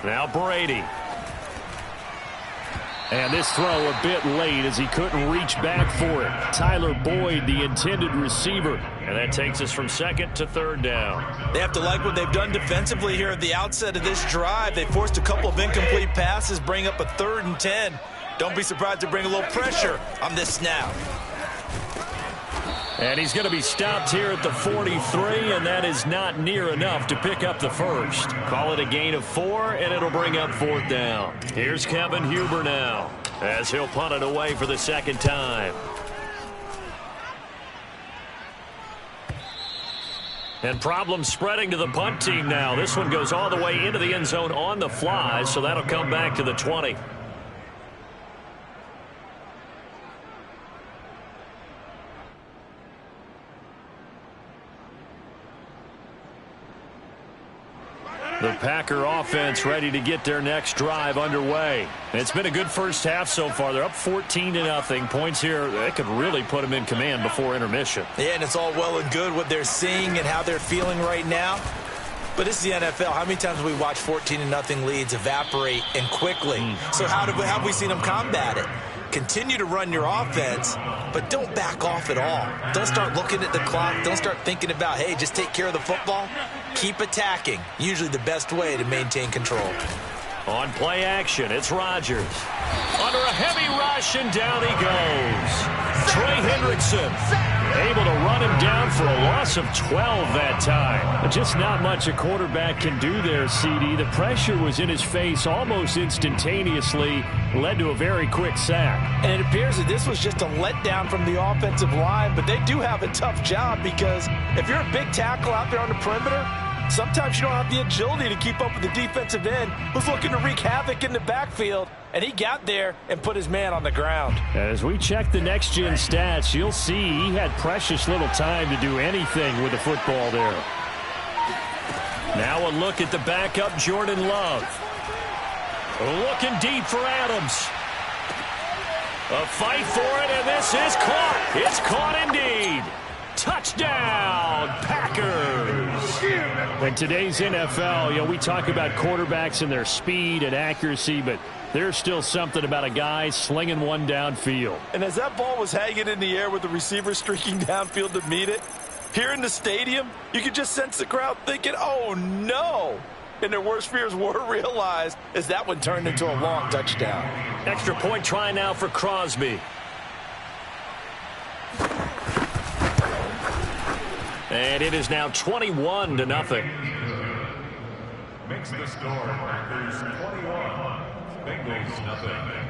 Now Brady. And this throw a bit late as he couldn't reach back for it. Tyler Boyd, the intended receiver. And that takes us from second to third down. They have to like what they've done defensively here at the outset of this drive. They forced a couple of incomplete passes, bring up a 3rd and 10. Don't be surprised to bring a little pressure on this snap. And he's going to be stopped here at the 43, and that is not near enough to pick up the first. Call it a gain of 4, and it'll bring up 4th down. Here's Kevin Huber now, as he'll punt it away for the second time. And problems spreading to the punt team now. This one goes all the way into the end zone on the fly, so that'll come back to the 20. The Packer offense ready to get their next drive underway. It's been a good first half so far. They're up 14-0. Points here, that could really put them in command before intermission. Yeah, and it's all well and good what they're seeing and how they're feeling right now. But this is the NFL. How many times have we watched 14-0 leads evaporate and quickly? So how have we seen them combat it? Continue to run your offense, but don't back off at all. Don't start looking at the clock. Don't start thinking about, hey, just take care of the football. Keep attacking. Usually the best way to maintain control. On play action, it's Rodgers. Under a heavy rush, and down he goes. Trey Hendrickson able to run him down for a loss of 12 that time. Just not much a quarterback can do there, CD. The pressure was in his face almost instantaneously, led to a very quick sack. And it appears that this was just a letdown from the offensive line, but they do have a tough job because if you're a big tackle out there on the perimeter, sometimes you don't have the agility to keep up with the defensive end who's looking to wreak havoc in the backfield, and he got there and put his man on the ground. As we check the next-gen stats, you'll see he had precious little time to do anything with the football there. Now a look at the backup, Jordan Love. Looking deep for Adams. A fight for it, and this is caught. It's caught indeed. Touchdown, Packers. In today's NFL, we talk about quarterbacks and their speed and accuracy, but there's still something about a guy slinging one downfield. And as that ball was hanging in the air with the receiver streaking downfield to meet it, here in the stadium, you could just sense the crowd thinking, oh, no. And their worst fears were realized as that one turned into a long touchdown. Extra point try now for Crosby. And it is now 21-0. Makes the score Packers 21, Bengals nothing.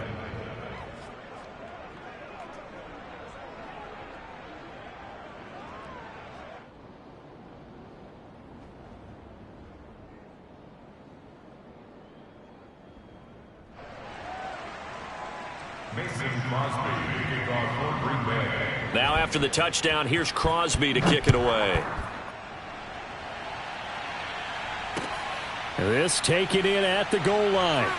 Now after the touchdown, here's Crosby to kick it away. This taken in at the goal line.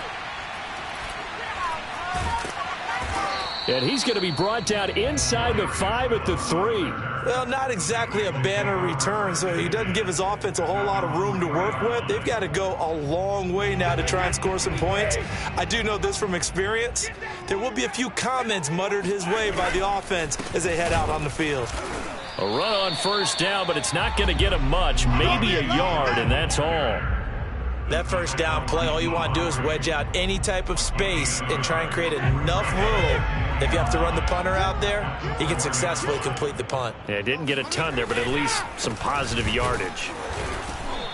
And he's going to be brought down inside the 5 at the 3. Well, not exactly a banner return, so he doesn't give his offense a whole lot of room to work with. They've got to go a long way now to try and score some points. I do know this from experience. There will be a few comments muttered his way by the offense as they head out on the field. A run on first down, but it's not going to get him much, maybe a yard, and that's all. That first down play, all you want to do is wedge out any type of space and try and create enough room. If you have to run the punter out there, he can successfully complete the punt. Yeah, didn't get a ton there, but at least some positive yardage.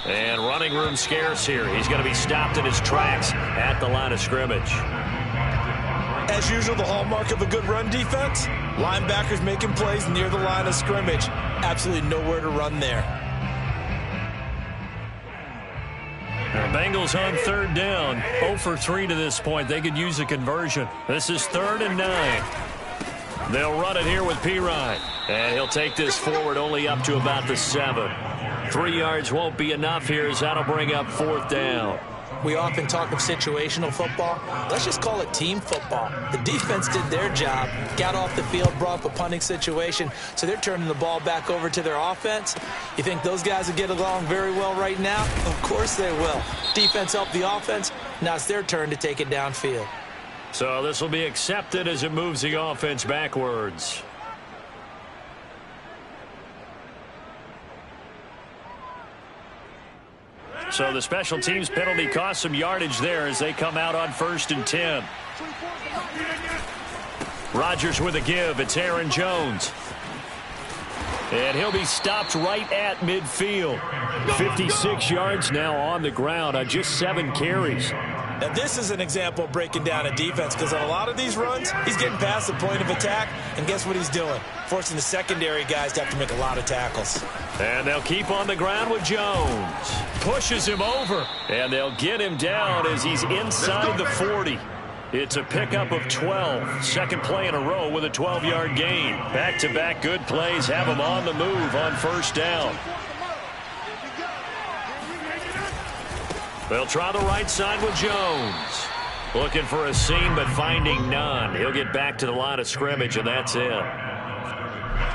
And running room scarce here. He's going to be stopped in his tracks at the line of scrimmage. As usual, the hallmark of a good run defense, linebackers making plays near the line of scrimmage. Absolutely nowhere to run there. The Bengals on third down, 0 for 3 to this point. They could use a conversion. This is 3rd and 9. They'll run it here with P5. And he'll take this forward only up to about the 7. 3 yards won't be enough here as that'll bring up 4th down. we often talk of situational football. Let's just call it team football. The defense did their job, got off the field, brought up a punting situation, so they're turning the ball back over to their offense. You think those guys will get along very well right now? Of course they will. Defense helped the offense. Now it's their turn to take it downfield. So this will be accepted as it moves the offense backwards. So the special teams penalty cost some yardage there as they come out on 1st and 10. Rodgers with a give. It's Aaron Jones. And he'll be stopped right at midfield. 56 yards now on the ground on just 7 carries. Now, this is an example of breaking down a defense because on a lot of these runs, he's getting past the point of attack, and guess what he's doing? Forcing the secondary guys to have to make a lot of tackles. And they'll keep on the ground with Jones. Pushes him over, and they'll get him down as he's inside the 40. It's a pickup of 12. Second play in a row with a 12-yard gain. Back-to-back good plays have him on the move on 1st down. They'll try the right side with Jones. Looking for a seam, but finding none. He'll get back to the line of scrimmage, and that's it.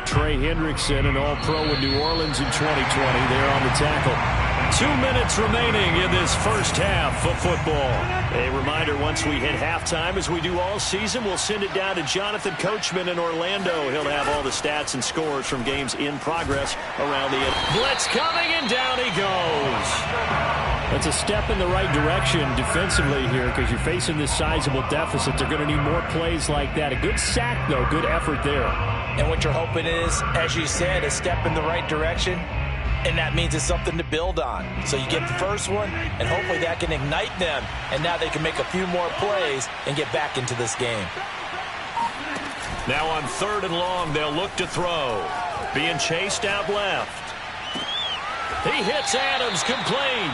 Trey Hendrickson, an All-Pro in New Orleans in 2020, there on the tackle. 2 minutes remaining in this first half of football. A reminder, once we hit halftime, as we do all season, we'll send it down to Jonathan Coachman in Orlando. He'll have all the stats and scores from games in progress around the end. Blitz coming, and down he goes. That's a step in the right direction defensively here because you're facing this sizable deficit. They're going to need more plays like that. A good sack, though. Good effort there. And what you're hoping is, as you said, a step in the right direction. And that means it's something to build on. So you get the first one, and hopefully that can ignite them. And now they can make a few more plays and get back into this game. Now on 3rd and long, they'll look to throw. Being chased out left. He hits Adams, complete.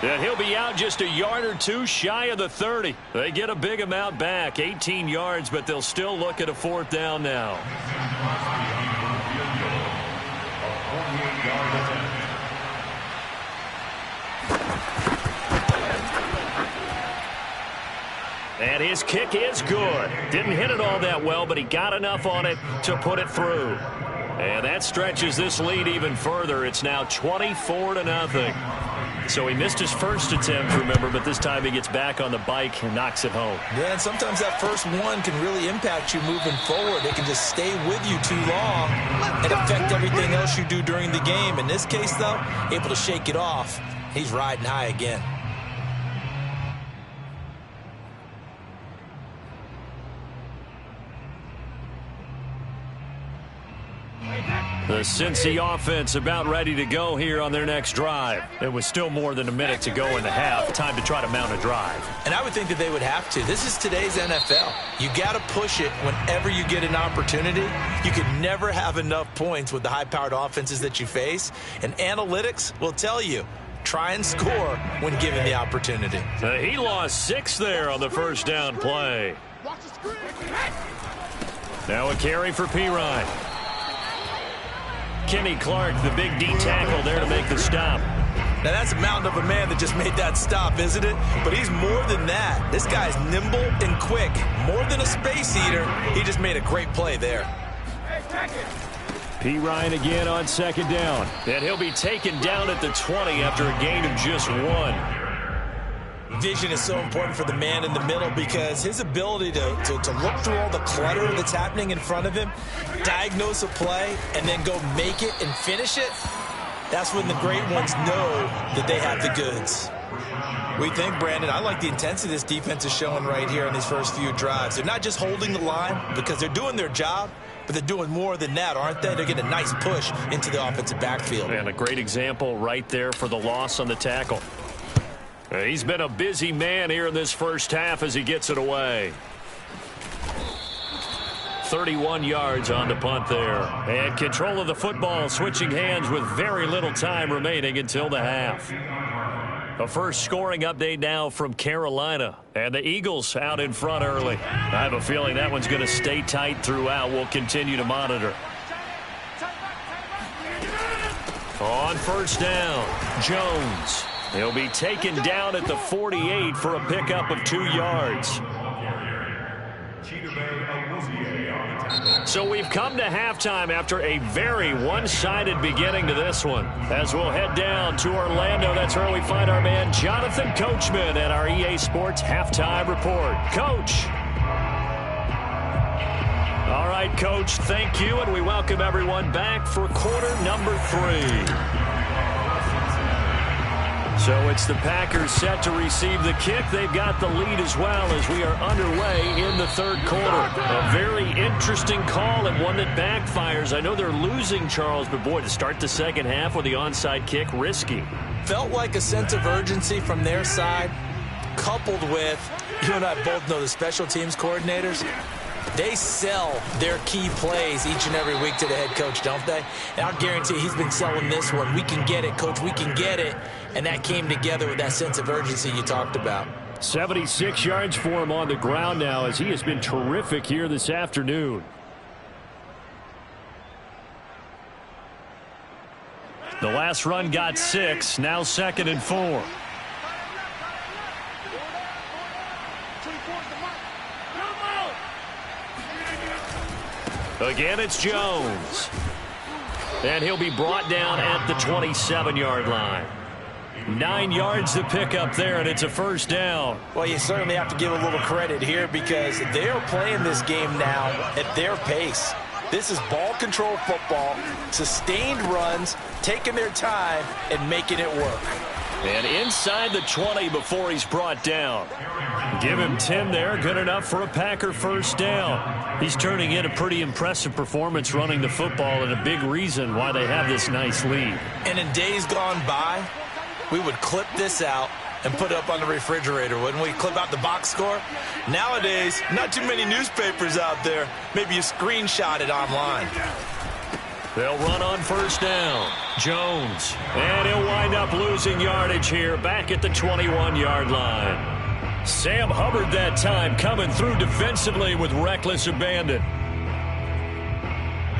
And he'll be out just a yard or two shy of the 30. They get a big amount back, 18 yards, but they'll still look at a 4th down now. And his kick is good. Didn't hit it all that well, but he got enough on it to put it through. And that stretches this lead even further. It's now 24-0. So he missed his first attempt, remember, but this time he gets back on the bike and knocks it home. Yeah, and sometimes that first one can really impact you moving forward. It can just stay with you too long and affect everything else you do during the game. In this case, though, able to shake it off. He's riding high again. The Cincy offense about ready to go here on their next drive. It was still more than a minute to go in the half. Time to try to mount a drive. And I would think that they would have to. This is today's NFL. You got to push it whenever you get an opportunity. You could never have enough points with the high-powered offenses that you face. And analytics will tell you, try and score when given the opportunity. He lost 6 there on the 1st down play. Now a carry for Pirine. Kenny Clark, the big D tackle there to make the stop. Now that's a mountain of a man that just made that stop, isn't it? But he's more than that. This guy's nimble and quick. More than a space eater, he just made a great play there. Pirine again on 2nd down. And he'll be taken down at the 20 after a gain of just 1. Vision is so important for the man in the middle because his ability to look through all the clutter that's happening in front of him, diagnose a play, and then go make it and finish it, that's when the great ones know that they have the goods. We think, Brandon, I like the intensity this defense is showing right here in these first few drives. They're not just holding the line because they're doing their job, but they're doing more than that, aren't they? They're getting a nice push into the offensive backfield. And a great example right there for the loss on the tackle. He's been a busy man here in this first half as he gets it away. 31 yards on the punt there. And control of the football, switching hands with very little time remaining until the half. A first scoring update now from Carolina. And the Eagles out in front early. I have a feeling that one's going to stay tight throughout. We'll continue to monitor. On 1st down, Jones. He'll be taken down at the 48 for a pickup of 2 yards. So we've come to halftime after a very one-sided beginning to this one. As we'll head down to Orlando, that's where we find our man Jonathan Coachman at our EA Sports Halftime Report. Coach. All right, Coach, thank you, and we welcome everyone back for quarter number 3. So it's the Packers set to receive the kick. They've got the lead as well as we are underway in the third quarter. A very interesting call and one that backfires. I know they're losing, Charles, but boy, to start the second half with the onside kick, risky. Felt like a sense of urgency from their side, coupled with, you and I both know the special teams coordinators. They sell their key plays each and every week to the head coach, don't they? And I'll guarantee he's been selling this one. We can get it, Coach. We can get it. And that came together with that sense of urgency you talked about. 76 yards for him on the ground now as he has been terrific here this afternoon. The last run got 6. Now 2nd and 4. Again, it's Jones. And he'll be brought down at the 27-yard line. 9 yards to pick up there, and it's a first down. Well, you certainly have to give a little credit here because they're playing this game now at their pace. This is ball control football, sustained runs, taking their time, and making it work. And inside the 20 before he's brought down. Give him 10 there, good enough for a Packer first down. He's turning in a pretty impressive performance running the football and a big reason why they have this nice lead. And in days gone by, we would clip this out and put it up on the refrigerator, wouldn't we? Clip out the box score. Nowadays, not too many newspapers out there. Maybe you screenshot it online. They'll run on first down. Jones. And he'll wind up losing yardage here back at the 21-yard line. Sam Hubbard that time coming through defensively with reckless abandon.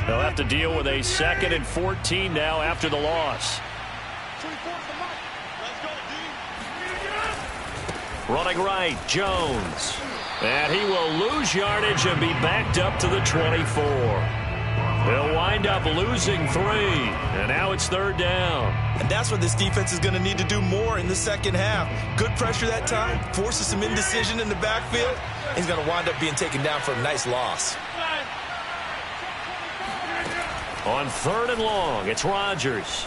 They'll have to deal with a 2nd and 14 now after the loss. Running right, Jones. And he will lose yardage and be backed up to the 24. They'll wind up losing 3. And now it's 3rd down. And that's what this defense is going to need to do more in the second half. Good pressure that time, forces some indecision in the backfield. He's going to wind up being taken down for a nice loss. On 3rd and long, it's Rodgers.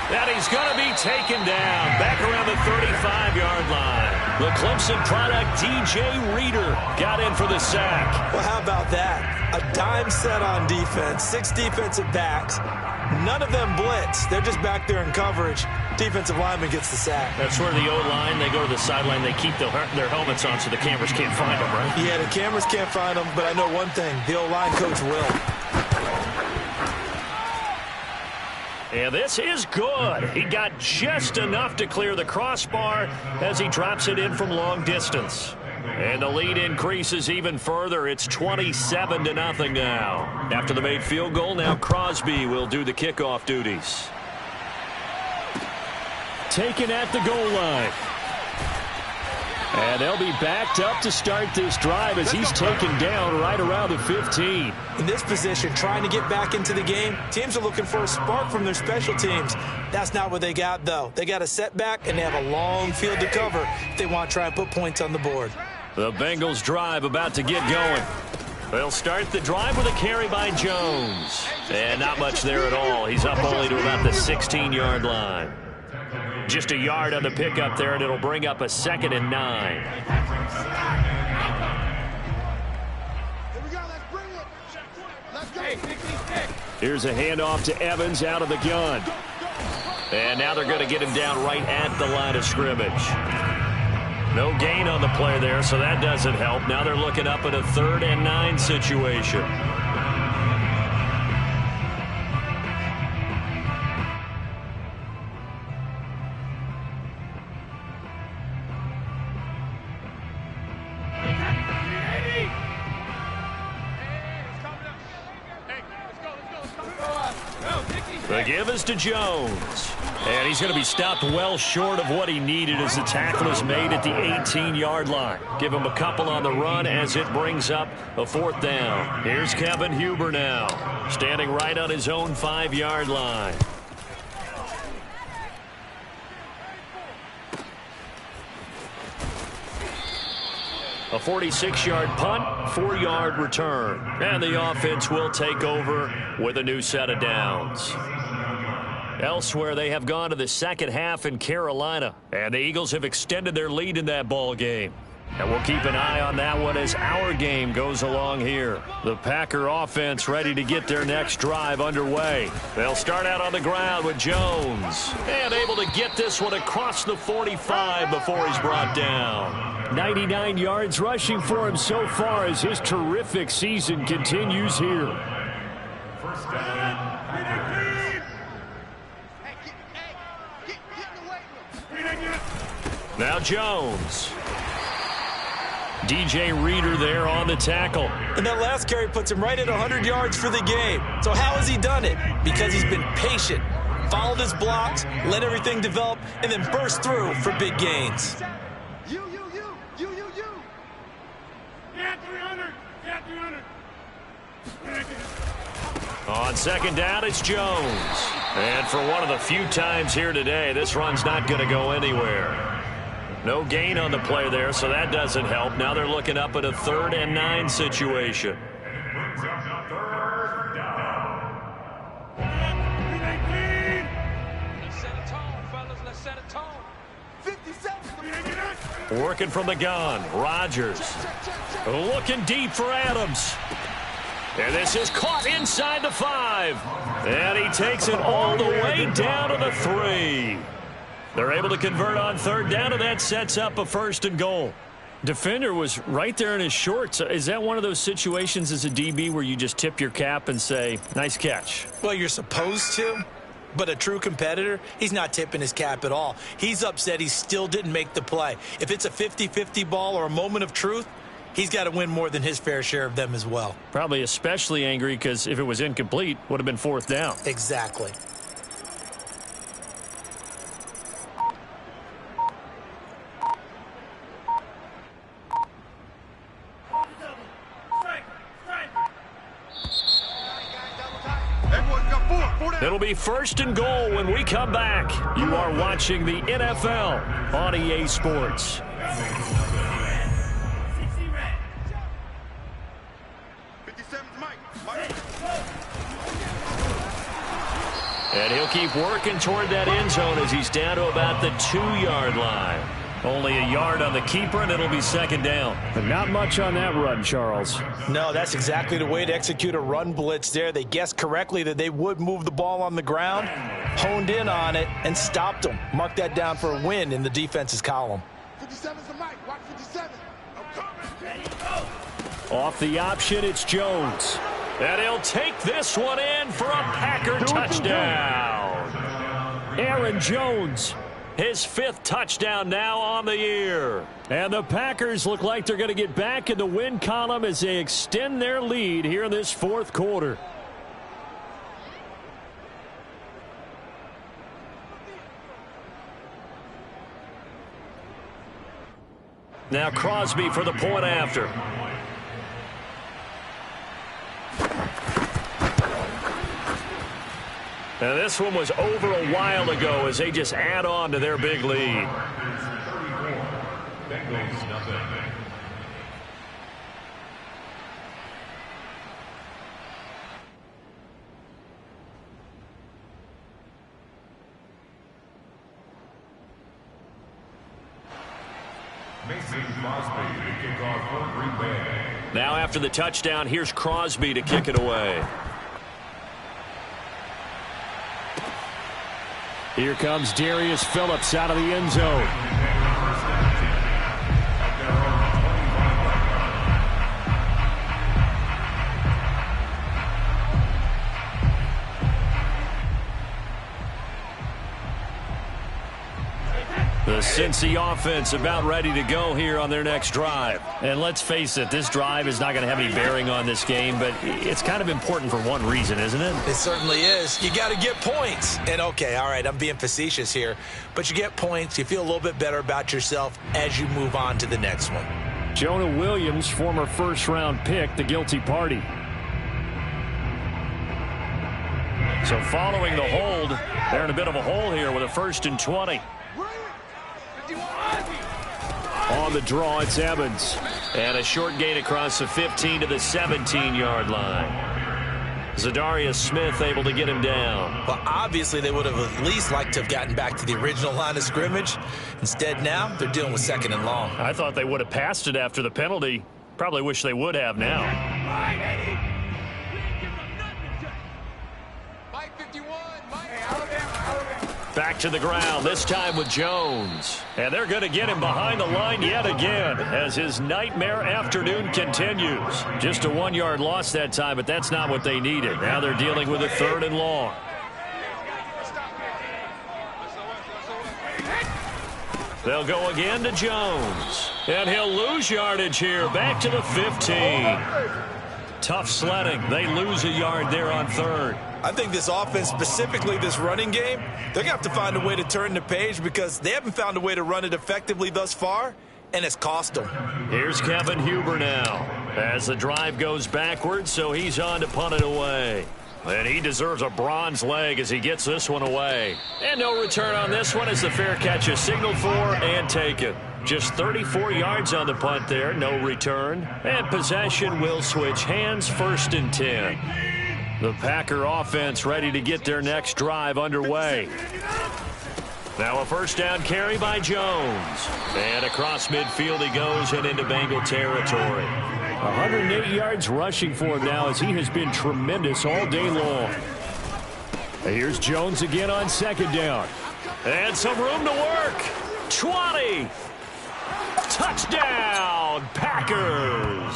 And he's going to be taken down back around the 35-yard line. The Clemson product, DJ Reader, got in for the sack. Well, how about that? A dime set on defense, 6 defensive backs. None of them blitz. They're just back there in coverage. Defensive lineman gets the sack. That's where the O-line, they go to the sideline, they keep their helmets on so the cameras can't find them, right? Yeah, the cameras can't find them, but I know one thing. The O-line coach will. And this is good. He got just enough to clear the crossbar as he drops it in from long distance. And the lead increases even further. It's 27-0 now. After the made field goal, now Crosby will do the kickoff duties. Taken at the goal line. And they'll be backed up to start this drive as he's taken down right around the 15. In this position, trying to get back into the game, teams are looking for a spark from their special teams. That's not what they got, though. They got a setback, and they have a long field to cover if they want to try and put points on the board. The Bengals drive about to get going. They'll start the drive with a carry by Jones. And not much there at all. He's up only to about the 16-yard line. Just a yard on the pickup there, and it'll bring up a 2nd and 9. Here we go. Let's bring it. Let's go. Here's a handoff to Evans out of the gun. And now they're going to get him down right at the line of scrimmage. No gain on the play there, so that doesn't help. Now they're looking up at a 3rd and 9 situation. Delivers to Jones. And he's going to be stopped well short of what he needed as the tackle is made at the 18-yard line. Give him a couple on the run as it brings up a 4th down. Here's Kevin Huber now, standing right on his own 5-yard line. A 46-yard punt, 4-yard return. And the offense will take over with a new set of downs. Elsewhere, they have gone to the second half in Carolina, and the Eagles have extended their lead in that ball game. And we'll keep an eye on that one as our game goes along here. The Packer offense ready to get their next drive underway. They'll start out on the ground with Jones, and able to get this one across the 45 before he's brought down. 99 yards rushing for him so far as his terrific season continues here. First down, Packers. Now Jones. DJ Reader there on the tackle. And that last carry puts him right at 100 yards for the game. So how has he done it? Because he's been patient, followed his blocks, let everything develop, and then burst through for big gains. You. Yeah, 300. On second down, it's Jones. And for one of the few times here today, this run's not going to go anywhere. No gain on the play there, so that doesn't help. Now they're looking up at a 3rd and 9 situation. Let's set a tone, fellas. Let's set a tone. 57. Working from the gun, Rodgers. Looking deep for Adams. And this is caught inside the 5. And he takes it all the way down to the 3. They're able to convert on 3rd down, and that sets up a 1st and goal. Defender was right there in his shorts. Is that one of those situations as a DB where you just tip your cap and say, nice catch? Well, you're supposed to, but a true competitor, he's not tipping his cap at all. He's upset he still didn't make the play. If it's a 50-50 ball or a moment of truth, he's got to win more than his fair share of them as well. Probably especially angry because if it was incomplete, would have been 4th down. Exactly. It'll be 1st and goal when we come back. You are watching the NFL on EA Sports. And he'll keep working toward that end zone as he's down to about the 2-yard line. Only a yard on the keeper, and it'll be 2nd down. But not much on that run, Charles. No, that's exactly the way to execute a run blitz there. They guessed correctly that they would move the ball on the ground, honed in on it, and stopped them. Mark that down for a win in the defense's column. 57's the mic. Watch 57. Off the option, it's Jones. And he'll take this one in for a Packer touchdown. Aaron Jones, his 5th touchdown now on the year. And the Packers look like they're going to get back in the win column as they extend their lead here in this 4th quarter. Now Crosby for the point after. Now this one was over a while ago as they just add on to their big lead. Bengals nothing. Mason Crosby to kick off for Green Bay. Now after the touchdown, here's Crosby to kick it away. Here comes Darius Phillips out of the end zone. The Cincy offense about ready to go here on their next drive. And let's face it, this drive is not going to have any bearing on this game, but it's kind of important for one reason, isn't it? It certainly is. You got to get points. And, okay, all right, I'm being facetious here, but you get points. You feel a little bit better about yourself as you move on to the next one. Jonah Williams, former first-round pick, the guilty party. So following the hold, they're in a bit of a hole here with a 1st and 20. On the draw, it's Evans. And a short gain across the 15 to the 17-yard line. Zadarius Smith able to get him down. Well, obviously they would have at least liked to have gotten back to the original line of scrimmage. Instead now, they're dealing with 2nd and long. I thought they would have passed it after the penalty. Probably wish they would have now. Back to the ground, this time with Jones. And they're going to get him behind the line yet again as his nightmare afternoon continues. Just a 1-yard loss that time, but that's not what they needed. Now they're dealing with a 3rd and long. They'll go again to Jones. And he'll lose yardage here, back to the 15. Tough sledding. They lose a yard there on 3rd. I think this offense, specifically this running game, they're going to have to find a way to turn the page because they haven't found a way to run it effectively thus far, and it's cost them. Here's Kevin Huber now as the drive goes backwards, so he's on to punt it away. And he deserves a bronze leg as he gets this one away. And no return on this one as the fair catch is signaled for and taken. Just 34 yards on the punt there, no return. And possession will switch hands, 1st and 10. The Packer offense ready to get their next drive underway. Now a 1st down carry by Jones. And across midfield he goes and into Bengal territory. 108 yards rushing for him now as he has been tremendous all day long. Here's Jones again on 2nd down. And some room to work. 20. Touchdown, Packers.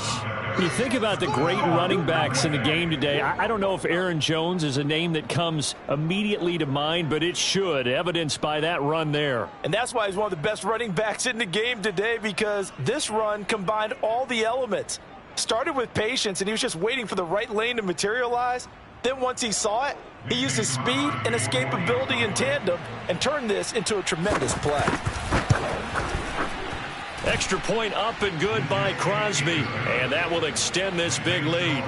You think about the great running backs in the game today. I don't know if Aaron Jones is a name that comes immediately to mind, but it should, evidenced by that run there. And that's why he's one of the best running backs in the game today, because this run combined all the elements. Started with patience, and he was just waiting for the right lane to materialize. Then once he saw it, he used his speed and escapability in tandem and turned this into a tremendous play. Extra point up and good by Crosby, and that will extend this big lead.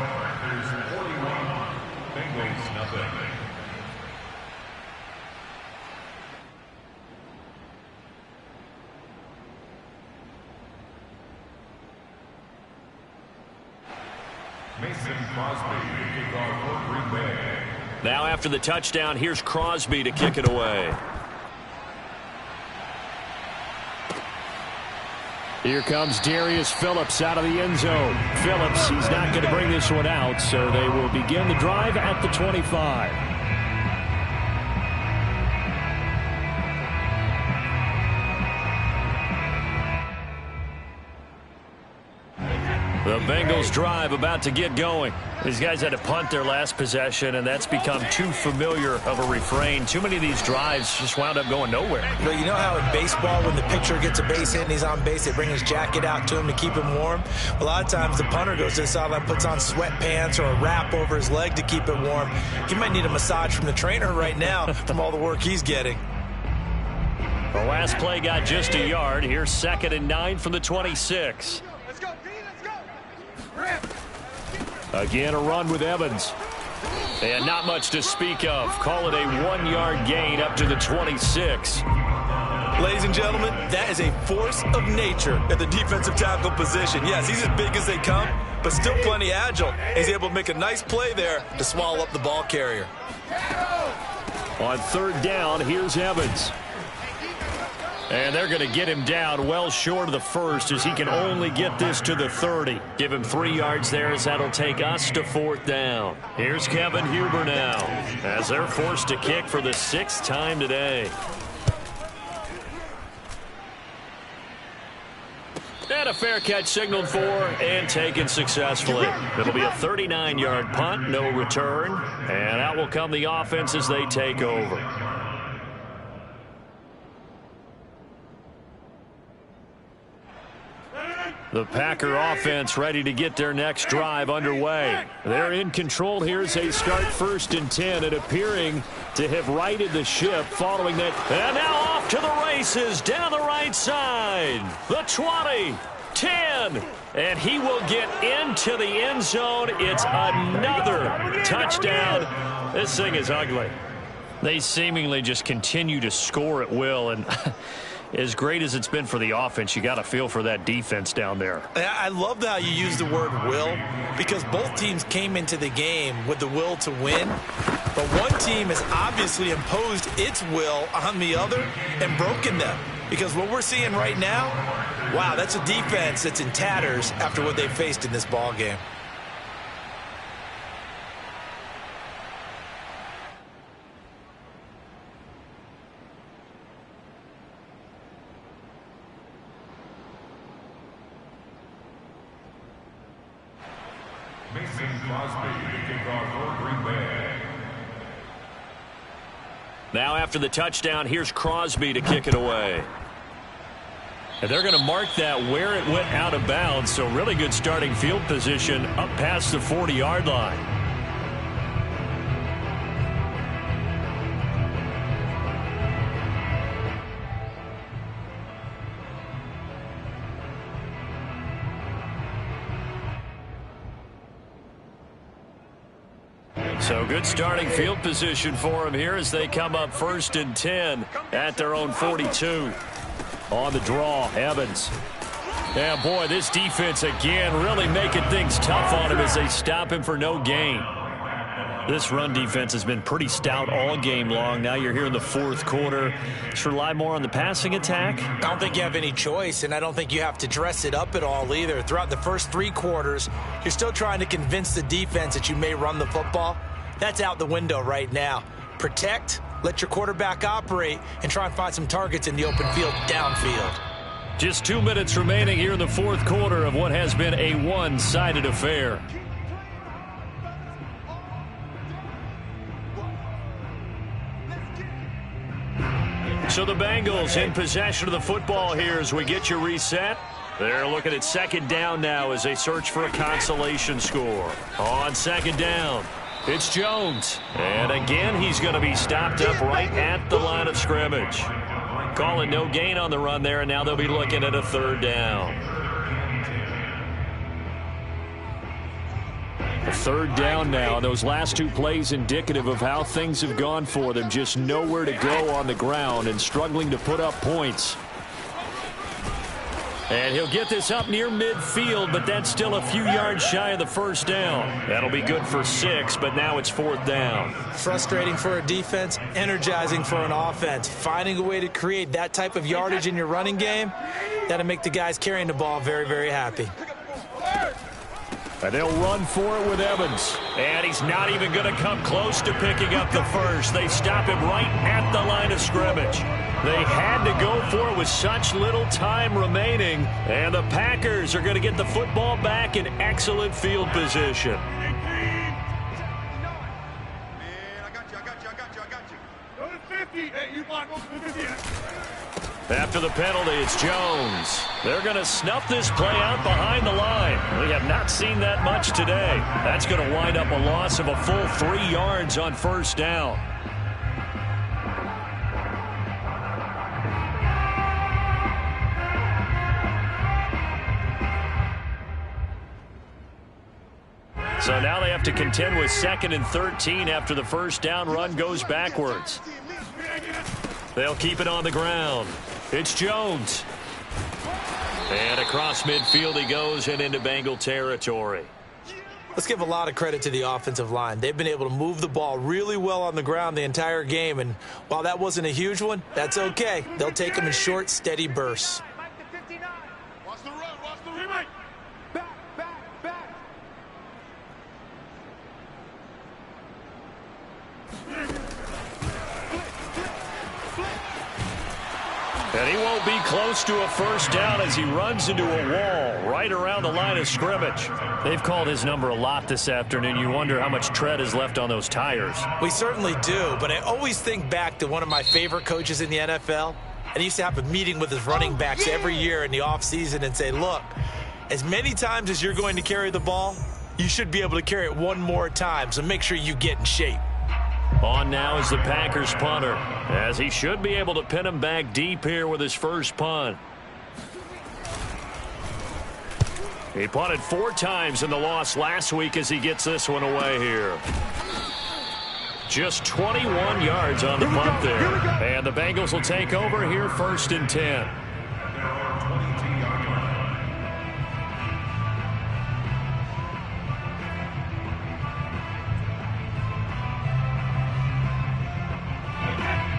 Bengals nothing. Mason Crosby, kickoff for Green Bay. Now after the touchdown, here's Crosby to kick it away. Here comes Darius Phillips out of the end zone. Phillips, he's not going to bring this one out, so they will begin the drive at the 25. The Bengals drive about to get going. These guys had to punt their last possession, and that's become too familiar of a refrain. Too many of these drives just wound up going nowhere. But you know how in baseball, when the pitcher gets a base hit and he's on base, they bring his jacket out to him to keep him warm? A lot of times the punter goes to the sideline, puts on sweatpants or a wrap over his leg to keep it warm. He might need a massage from the trainer right now from all the work he's getting. The last play got just a yard. Here's 2nd and 9 from the 26. Again, a run with Evans. And not much to speak of. Call it a 1-yard gain up to the 26. Ladies and gentlemen, that is a force of nature at the defensive tackle position. Yes, he's as big as they come, but still plenty agile. He's able to make a nice play there to swallow up the ball carrier. On 3rd down, here's Evans. And they're going to get him down well short of the 1st as he can only get this to the 30. Give him 3 yards there as that'll take us to 4th down. Here's Kevin Huber now as they're forced to kick for the 6th time today. And a fair catch signaled for and taken successfully. It'll be a 39-yard punt, no return. And out will come the offense as they take over. The Packer offense ready to get their next drive underway. They're in control here as they start 1st and 10 and appearing to have righted the ship following that. And now off to the races down the right side. The 20, 10, and he will get into the end zone. It's another touchdown. This thing is ugly. They seemingly just continue to score at will, and as great as it's been for the offense, you got to feel for that defense down there. I love how you use the word will, because both teams came into the game with the will to win, but one team has obviously imposed its will on the other and broken them. Because what we're seeing right now, wow, that's a defense that's in tatters after what they faced in this ball game. Now after the touchdown, here's Crosby to kick it away. And they're going to mark that where it went out of bounds, so really good starting field position up past the 40-yard line. So good starting field position for them here as they come up 1st and 10 at their own 42. On the draw, Evans. Yeah, boy, this defense again really making things tough on him as they stop him for no gain. This run defense has been pretty stout all game long. Now you're here in the 4th quarter. Just rely more on the passing attack. I don't think you have any choice, and I don't think you have to dress it up at all either. Throughout the first 3 quarters, you're still trying to convince the defense that you may run the football. That's out the window right now. Protect, let your quarterback operate, and try and find some targets in the open field downfield. Just 2 minutes remaining here in the 4th quarter of what has been a one-sided affair. So the Bengals in possession of the football here as we get you reset. They're looking at 2nd down now as they search for a consolation score. On 2nd down, it's Jones. And again, he's going to be stopped up right at the line of scrimmage. Call it no gain on the run there, and now they'll be looking at a 3rd down. A 3rd down now. Those last 2 plays indicative of how things have gone for them. Just nowhere to go on the ground and struggling to put up points. And he'll get this up near midfield, but that's still a few yards shy of the 1st down. That'll be good for 6, but now it's 4th down. Frustrating for a defense, energizing for an offense. Finding a way to create that type of yardage in your running game, that'll make the guys carrying the ball very, very happy. And they'll run for it with Evans. And he's not even going to come close to picking up the 1st. They stop him right at the line of scrimmage. They had to go for it with such little time remaining. And the Packers are going to get the football back in excellent field position. After the penalty, it's Jones. They're going to snuff this play out behind the line. We have not seen that much today. That's going to wind up a loss of a full 3 yards on 1st down. So now they have to contend with 2nd and 13 after the 1st down run goes backwards. They'll keep it on the ground. It's Jones. And across midfield he goes and into Bengal territory. Let's give a lot of credit to the offensive line. They've been able to move the ball really well on the ground the entire game. And while that wasn't a huge one, that's okay. They'll take them in short, steady bursts. Watch the run, watch the run. Back. And he won't be close to a 1st down as he runs into a wall right around the line of scrimmage. They've called his number a lot this afternoon. You wonder how much tread is left on those tires. We certainly do, but I always think back to one of my favorite coaches in the NFL. And he used to have a meeting with his running backs every year in the offseason and say, look, as many times as you're going to carry the ball, you should be able to carry it one more time, so make sure you get in shape. On now is the Packers punter, as he should be able to pin him back deep here with his first punt. He punted 4 times in the loss last week as he gets this one away here. Just 21 yards on the punt there. And the Bengals will take over here 1st and 10.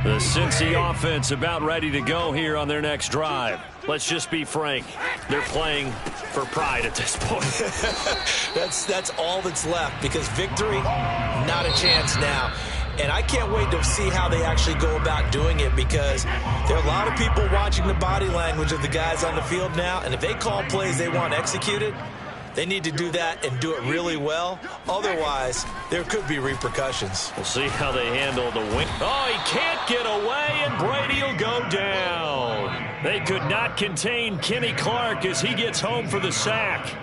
The Cincy offense about ready to go here on their next drive. Let's just be frank. They're playing for pride at this point. That's all that's left, because victory, not a chance now. And I can't wait to see how they actually go about doing it, because there are a lot of people watching the body language of the guys on the field now, and if they call plays they want executed, they need to do that and do it really well. Otherwise, there could be repercussions. We'll see how they handle the win. Oh, he can't get away, and Brady will go down. They could not contain Kenny Clark as he gets home for the sack.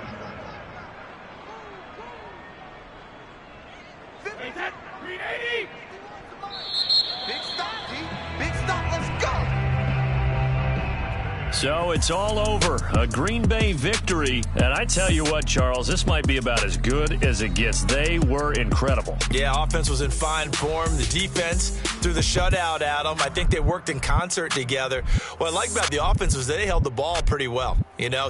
Big stop, D. Big stop. Let's go. So it's all over. A Green Bay victory. And I tell you what, Charles, this might be about as good as it gets. They were incredible. Yeah, offense was in fine form. The defense threw the shutout at them. I think they worked in concert together. What I like about the offense was they held the ball pretty well. You know,